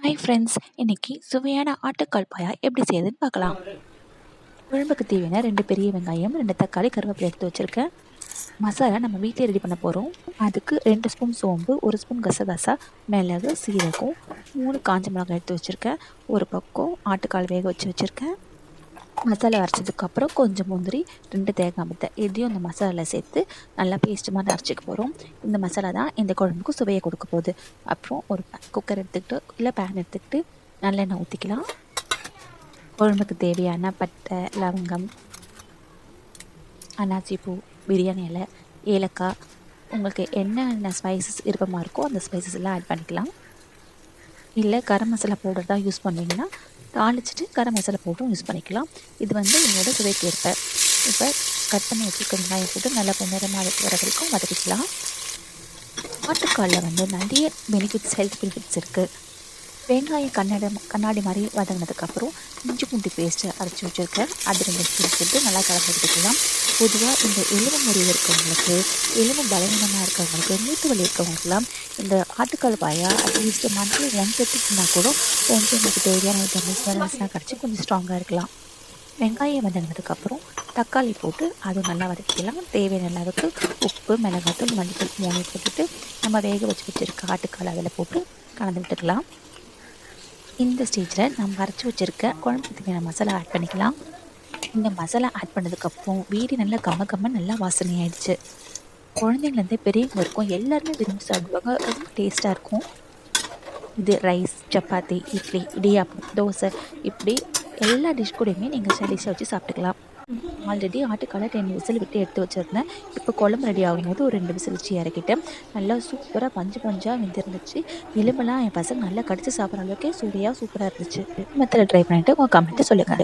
Hi friends, இன்னைக்கு சுவையான ஆட்டுக்கால் பாயா எப்படி செய்யுதுன்னு பார்க்கலாம். குழம்புக்கு தேவையான 2 பெரிய வெங்காயம், 2 தக்காளி, கருவேப்பிலை எடுத்து வச்சுருக்கேன். மசாலா நம்ம வீட்டிலே ரெடி பண்ண போகிறோம். அதுக்கு 2 ஸ்பூன் சோம்பு, 1 ஸ்பூன் கசகசா, மிளகு, சீரகம், 3 காஞ்ச மிளகாய் எடுத்து வச்சுருக்கேன். ஒரு பக்கம் ஆட்டுக்கால் வேக வச்சுருக்கேன். மசாலா அரைச்சதுக்கப்புறம் கொஞ்சம் முந்திரி, 2 தேங்காய் பத்தை இதையும் இந்த மசாலாவில் சேர்த்து நல்லா பேஸ்ட் மாதிரி அரைச்சிக்க போகிறோம். இந்த மசாலா தான் இந்த குழம்புக்கு சுவையை கொடுக்க போகுது. அப்புறம் ஒரு குக்கர் எடுத்துக்கிட்டு இல்லை பேன் எடுத்துக்கிட்டு நல்லெண்ணெய் ஊற்றிக்கலாம். குழம்புக்கு தேவையான பட்டை, லவங்கம், அன்னாச்சி பூ, பிரியாணி இலை, ஏலக்காய், உங்களுக்கு என்னென்ன ஸ்பைசஸ் விருப்பமாக இருக்கோ அந்த ஸ்பைசஸ் எல்லாம் ஆட் பண்ணிக்கலாம். இல்லை கரம் மசாலா பவுடர் தான் யூஸ் பண்ணுவீங்கன்னா தாளிச்சிட்டு கரம் மசாலா பவுடரும் யூஸ் பண்ணிக்கலாம். இது என்னோட சுவைக்கு ஏற்ப. இப்போ கட் பண்ணி வச்சுருக்க வெங்காயம் போட்டு நல்லா பொன்னிறமாக வர வரைக்கும் வதக்கிக்கலாம். ஆட்டுக்காலில் நிறைய பெனிஃபிட்ஸ், ஹெல்த் பெனிஃபிட்ஸ் இருக்குது. வெங்காயம் கண்ணாடி மாதிரி வதங்கினதுக்கப்புறம் இஞ்சி பூண்டு பேஸ்ட்டு அரைச்சி வச்சுருக்கேன். அது 2 ஸ்பூன் போட்டு நல்லா கலந்துக்கிட்டுக்கலாம். பொதுவாக இந்த எலும்பு முறிவு இருக்கிறவங்களுக்கு, எலும்பு பலவீனமாக இருக்கிறவங்களுக்கு, மூட்டு வலி இருக்கிறவங்களுக்குலாம் இந்த ஆட்டுக்கால் பாயா அட்லீஸ்ட் மந்த்லி 1 எடுத்துக்கிட்டா கூட கொஞ்சம் உங்களுக்கு தேவையான விட்டமின்ஸ் மினரல்ஸ்லாம் கிடச்சி கொஞ்சம் ஸ்ட்ராங்காக இருக்கலாம். வெங்காயம் வதங்கினதுக்கப்புறம் தக்காளி போட்டு அதுவும் நல்லா வதக்கிக்கலாம். தேவையான அளவுக்கு உப்பு, மிளகாத்தூள், மஞ்சள் 3 போட்டுட்டு நம்ம வேக வச்சுருக்க ஆட்டுக்கால் அதில் போட்டு கலந்து விட்டுக்கலாம். இந்த ஸ்டேஜில் நம்ம அரைச்சி வச்சுருக்க குழம்புக்கு தேவையான மசாலா ஆட் பண்ணிக்கலாம். இந்த மசாலா ஆட் பண்ணதுக்கப்புறம் வீடு நல்லா கம்மன்னு நல்லா வாசனை ஆயிடுச்சு. குழந்தைங்கலேருந்து பெரியவங்க இருக்கும் எல்லாருமே விரும்பி சாப்பிடுவாங்க. ரொம்ப டேஸ்ட்டாக இருக்கும். இது ரைஸ், சப்பாத்தி, இட்லி, இடியாப்பம், தோசை இப்படி எல்லா டிஷ் கூடயுமே நீங்கள் சைடிஷாக வச்சு சாப்பிட்டுக்கலாம். ஆல்ரெடி ஆட்டுக்காலை 10 விசில் விட்டு எடுத்து வச்சுருந்தேன். இப்போ குழம்பு ரெடி ஆகும்போது ஒரு 2 விசில் வச்சு இறக்கிட்டேன். நல்லா சூப்பராக பஞ்சாக வெந்திருந்துச்சு. எலும்பெல்லாம் என் பசங்க நல்லா கடிச்சு சாப்பிட்ற அளவுக்கு சுவையாக சூப்பராக இருந்துச்சு. மெத்தடில் ட்ரை பண்ணிவிட்டு உங்கள் கமெண்ட்டை சொல்லுங்கள்.